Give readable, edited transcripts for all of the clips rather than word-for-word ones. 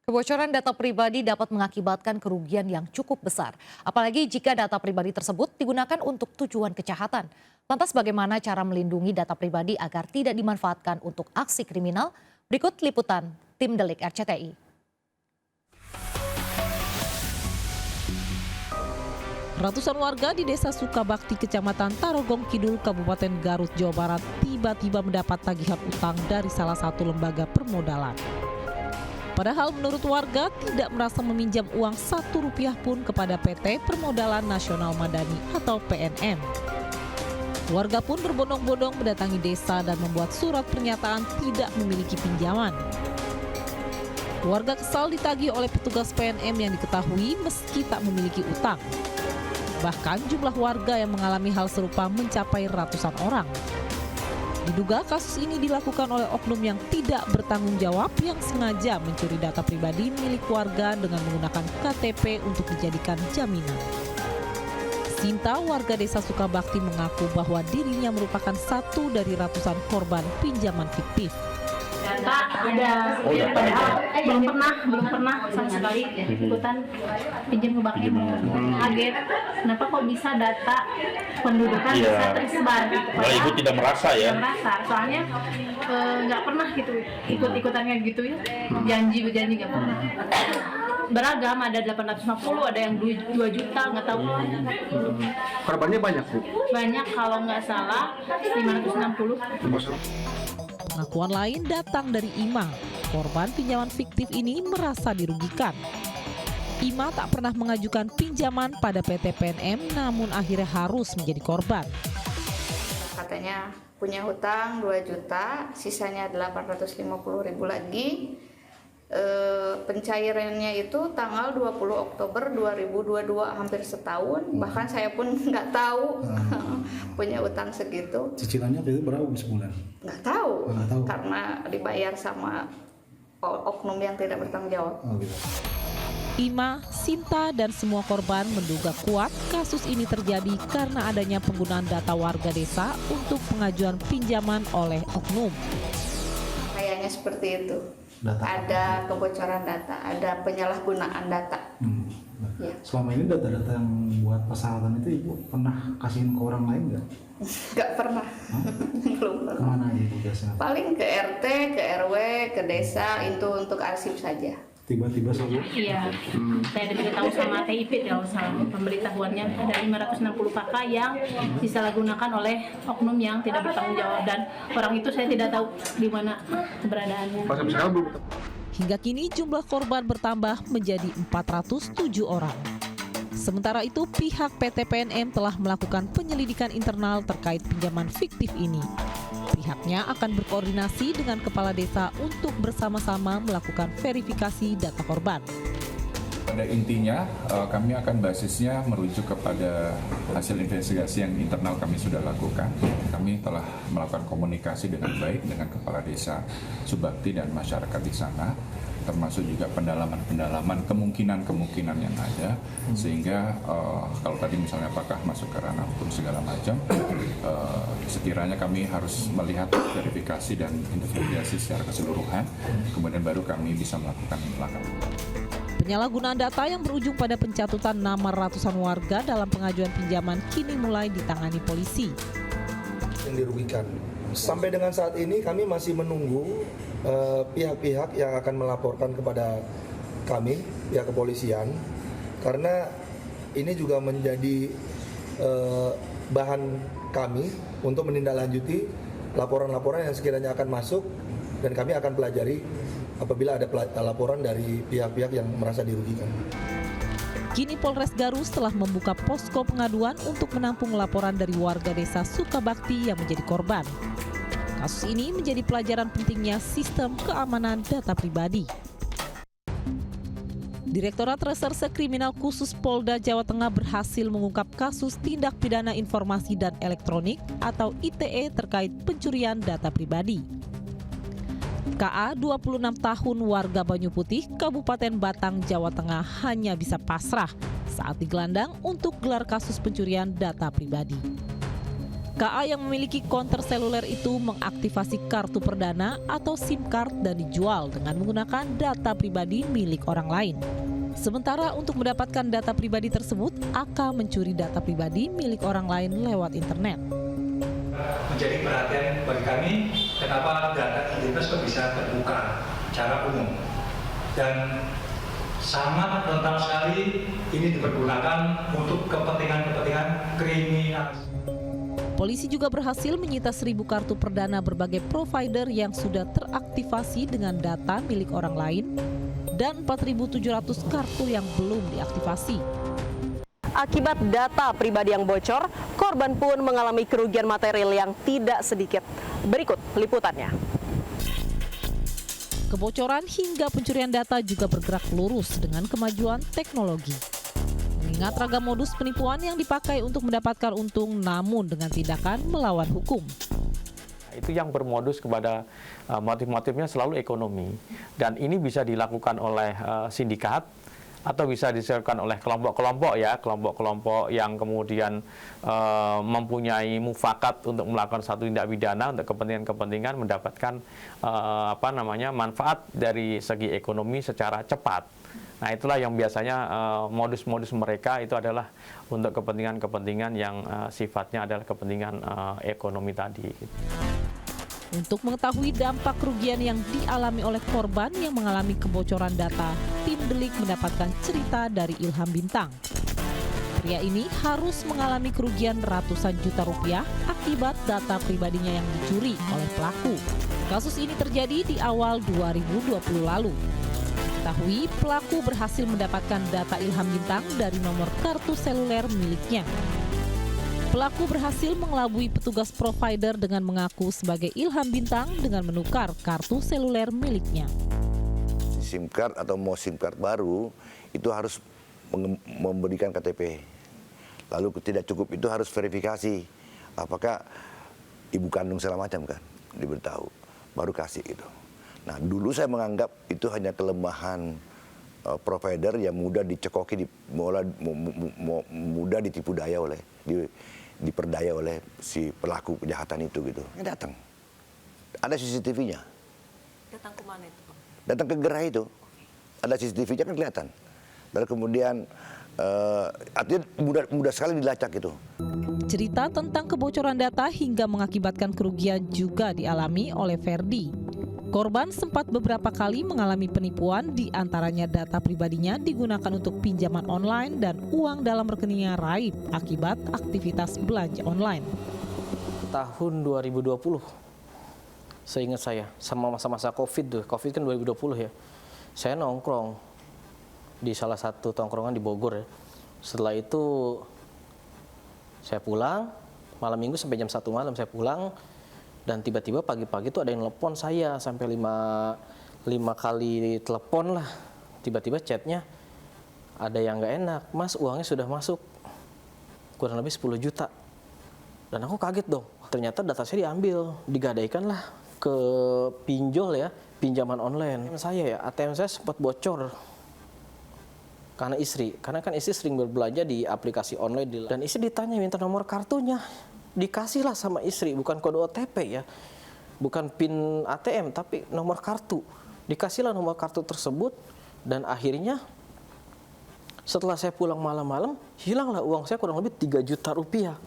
Kebocoran data pribadi dapat mengakibatkan kerugian yang cukup besar, apalagi jika data pribadi tersebut digunakan untuk tujuan kejahatan. Lantas bagaimana cara melindungi data pribadi agar tidak dimanfaatkan untuk aksi kriminal? Berikut liputan Tim Delik RCTI. Ratusan warga di Desa Sukabakti, Kecamatan Tarogong Kidul, Kabupaten Garut, Jawa Barat tiba-tiba mendapat tagihan utang dari salah satu lembaga permodalan. Padahal menurut warga tidak merasa meminjam uang Rp1 pun kepada PT Permodalan Nasional Madani atau PNM. Warga pun berbondong-bondong mendatangi desa dan membuat surat pernyataan tidak memiliki pinjaman. Warga kesal ditagih oleh petugas PNM yang diketahui meski tak memiliki utang. Bahkan jumlah warga yang mengalami hal serupa mencapai ratusan orang. Diduga kasus ini dilakukan oleh oknum yang tidak bertanggung jawab yang sengaja mencuri data pribadi milik warga dengan menggunakan KTP untuk dijadikan jaminan. Sinta, warga Desa Sukabakti, mengaku bahwa dirinya merupakan satu dari ratusan korban pinjaman fiktif. Data ada, padahal belum pernah sama sekali ikutan pinjam ke bank ini. Kaget, kenapa kok bisa data pendudukan bisa tersebar gitu? Padahal ibu tidak merasa ya? Tidak merasa, soalnya nggak pernah gitu ikut-ikutannya gitu ya, janji nggak pernah. Beragam, ada 850, ada yang 2 juta, nggak tahu. Korbannya banyak, Bu? Banyak, kalau nggak salah 560. Pengakuan lain datang dari Ima. Korban pinjaman fiktif ini merasa dirugikan. Ima tak pernah mengajukan pinjaman pada PT PNM, namun akhirnya harus menjadi korban. Katanya punya hutang 2 juta, sisanya 850.000 lagi. Pencairannya itu tanggal 20 Oktober 2022, hampir setahun. Bahkan saya pun nggak tahu punya utang segitu. Cicilannya itu berapa sebulan? Nggak tahu, karena dibayar sama oknum yang tidak bertanggung jawab. Oh, gitu. Ima, Sinta, dan semua korban menduga kuat kasus ini terjadi karena adanya penggunaan data warga desa untuk pengajuan pinjaman oleh oknum. Kayaknya seperti itu. Data ada kebocoran data, ada penyalahgunaan data. Ya. Selama ini data-data yang buat persyaratan itu Ibu pernah kasihin ke orang lain nggak? Nggak pernah. Belum pernah. Kemana Ibu biasanya? Paling ke RT, ke RW, ke desa, itu untuk arsip saja. Tiba-tiba saja? Iya, saya diberitahu sama TIP ya, sama pemberitahuannya ada 560 kakak yang disalahgunakan oleh oknum yang tidak bertanggung jawab, dan orang itu saya tidak tahu di mana keberadaannya. Hingga kini jumlah korban bertambah menjadi 407 orang. Sementara itu pihak PT PNM telah melakukan penyelidikan internal terkait pinjaman fiktif ini. Pihaknya akan berkoordinasi dengan kepala desa untuk bersama-sama melakukan verifikasi data korban. Pada intinya, kami akan basisnya merujuk kepada hasil investigasi yang internal kami sudah lakukan. Kami telah melakukan komunikasi dengan baik dengan kepala desa Subakti dan masyarakat di sana, termasuk juga pendalaman kemungkinan yang ada, sehingga kalau tadi misalnya apakah masuk ke ranah hukum segala macam, sekiranya kami harus melihat verifikasi dan investigasi secara keseluruhan, kemudian baru kami bisa melakukan langkah. Penyalahgunaan data yang berujung pada pencatutan nama ratusan warga dalam pengajuan pinjaman kini mulai ditangani polisi. Yang dirugikan. Sampai dengan saat ini kami masih menunggu pihak-pihak yang akan melaporkan kepada kami, pihak kepolisian, karena ini juga menjadi bahan kami untuk menindaklanjuti laporan-laporan yang sekiranya akan masuk, dan kami akan pelajari apabila ada laporan dari pihak-pihak yang merasa dirugikan. Kini Polres Garut telah membuka posko pengaduan untuk menampung laporan dari warga desa Sukabakti yang menjadi korban. Kasus ini menjadi pelajaran pentingnya sistem keamanan data pribadi. Direktorat Reserse Kriminal Khusus Polda Jawa Tengah berhasil mengungkap kasus tindak pidana informasi dan elektronik atau ITE terkait pencurian data pribadi. KA 26 tahun warga Banyu Putih, Kabupaten Batang, Jawa Tengah hanya bisa pasrah saat digelandang untuk gelar kasus pencurian data pribadi. KA yang memiliki konter seluler itu mengaktifasi kartu perdana atau SIM card dan dijual dengan menggunakan data pribadi milik orang lain. Sementara untuk mendapatkan data pribadi tersebut, AK mencuri data pribadi milik orang lain lewat internet. Menjadi perhatian bagi kami, kenapa data identitas kok bisa terbuka secara umum. Dan sangat rentan sekali ini dipergunakan untuk kepentingan-kepentingan kriminal. Polisi juga berhasil menyita 1.000 kartu perdana berbagai provider yang sudah teraktivasi dengan data milik orang lain dan 4.700 kartu yang belum diaktifasi. Akibat data pribadi yang bocor, korban pun mengalami kerugian material yang tidak sedikit. Berikut liputannya. Kebocoran hingga pencurian data juga bergerak lurus dengan kemajuan teknologi. Mengingat ragam modus penipuan yang dipakai untuk mendapatkan untung namun dengan tindakan melawan hukum. Itu yang bermodus kepada motif-motifnya selalu ekonomi. Dan ini bisa dilakukan oleh sindikat atau bisa dilakukan oleh kelompok-kelompok ya, kelompok-kelompok yang kemudian mempunyai mufakat untuk melakukan satu tindak pidana untuk kepentingan-kepentingan mendapatkan manfaat dari segi ekonomi secara cepat. Nah, itulah yang biasanya modus-modus mereka itu adalah untuk kepentingan-kepentingan yang sifatnya adalah kepentingan ekonomi tadi. Untuk mengetahui dampak kerugian yang dialami oleh korban yang mengalami kebocoran data, tim Delik mendapatkan cerita dari Ilham Bintang. Pria ini harus mengalami kerugian ratusan juta rupiah akibat data pribadinya yang dicuri oleh pelaku. Kasus ini terjadi di awal 2020 lalu. Diketahui pelaku berhasil mendapatkan data Ilham Bintang dari nomor kartu seluler miliknya. Pelaku berhasil mengelabui petugas provider dengan mengaku sebagai Ilham Bintang dengan menukar kartu seluler miliknya. SIM card atau mau SIM card baru itu harus memberikan KTP. Lalu tidak cukup itu harus verifikasi apakah ibu kandung segala macam kan, diberitahu baru kasih itu. Nah, dulu saya menganggap itu hanya kelemahan provider yang mudah dicekoki, mudah ditipu daya oleh, diperdaya oleh si pelaku kejahatan itu gitu. Datang, ada CCTV-nya. Datang ke mana itu, Pak? Datang ke gerai itu, ada CCTV-nya kan kelihatan. Lalu kemudian artinya mudah sekali dilacak itu. Cerita tentang kebocoran data hingga mengakibatkan kerugian juga dialami oleh Ferdi. Korban sempat beberapa kali mengalami penipuan, di antaranya data pribadinya digunakan untuk pinjaman online dan uang dalam rekeningnya raib akibat aktivitas belanja online. Tahun 2020, seingat saya, sama masa-masa COVID kan 2020 ya. Saya nongkrong di salah satu tongkrongan di Bogor ya. Setelah itu saya pulang, malam minggu sampai jam 1 malam saya pulang. Dan tiba-tiba pagi-pagi tuh ada yang telepon saya sampai 5 kali telepon lah. Tiba-tiba chatnya ada yang nggak enak, Mas uangnya sudah masuk kurang lebih 10 juta. Dan aku kaget dong, ternyata data saya diambil, digadaikan lah ke pinjol ya, pinjaman online. Saya ya, ATM saya sempat bocor karena kan istri sering berbelanja di aplikasi online dan istri ditanya minta nomor kartunya. Dikasihlah sama istri, bukan kode OTP ya, bukan PIN ATM, tapi nomor kartu. Dikasihlah nomor kartu tersebut, dan akhirnya setelah saya pulang malam-malam, hilanglah uang saya kurang lebih 3 juta rupiah.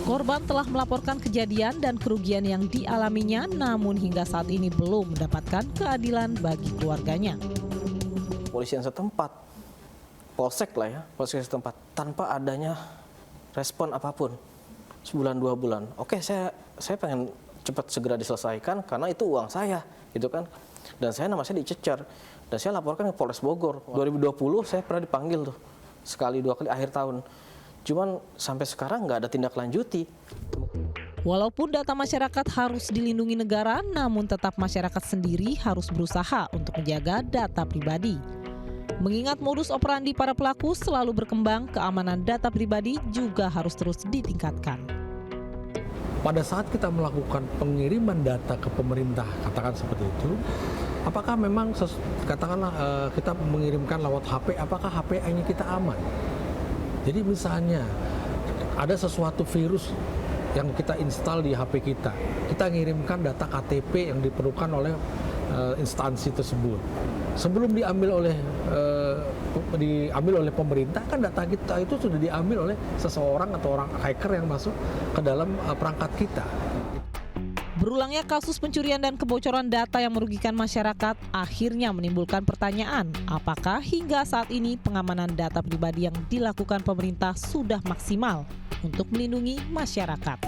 Korban telah melaporkan kejadian dan kerugian yang dialaminya, namun hingga saat ini belum mendapatkan keadilan bagi keluarganya. Polisian setempat, polsek lah ya, polsek setempat, tanpa adanya respon apapun. Sebulan 2 bulan, oke saya pengen cepat segera diselesaikan karena itu uang saya gitu kan, dan nama saya dicecer dan saya laporkan ke Polres Bogor. 2020 saya pernah dipanggil tuh sekali 2 kali akhir tahun, cuman sampai sekarang nggak ada tindak lanjuti. Walaupun data masyarakat harus dilindungi negara, namun tetap masyarakat sendiri harus berusaha untuk menjaga data pribadi. Mengingat modus operandi para pelaku selalu berkembang, keamanan data pribadi juga harus terus ditingkatkan. Pada saat kita melakukan pengiriman data ke pemerintah, katakan seperti itu, apakah memang katakanlah kita mengirimkan lewat HP, apakah HP-nya kita aman? Jadi misalnya ada sesuatu virus yang kita install di HP kita. Kita ngirimkan data KTP yang diperlukan oleh instansi tersebut. Sebelum diambil oleh pemerintah, kan data kita itu sudah diambil oleh seseorang atau orang hacker yang masuk ke dalam perangkat kita. Berulangnya kasus pencurian dan kebocoran data yang merugikan masyarakat akhirnya menimbulkan pertanyaan, apakah hingga saat ini pengamanan data pribadi yang dilakukan pemerintah sudah maksimal untuk melindungi masyarakat?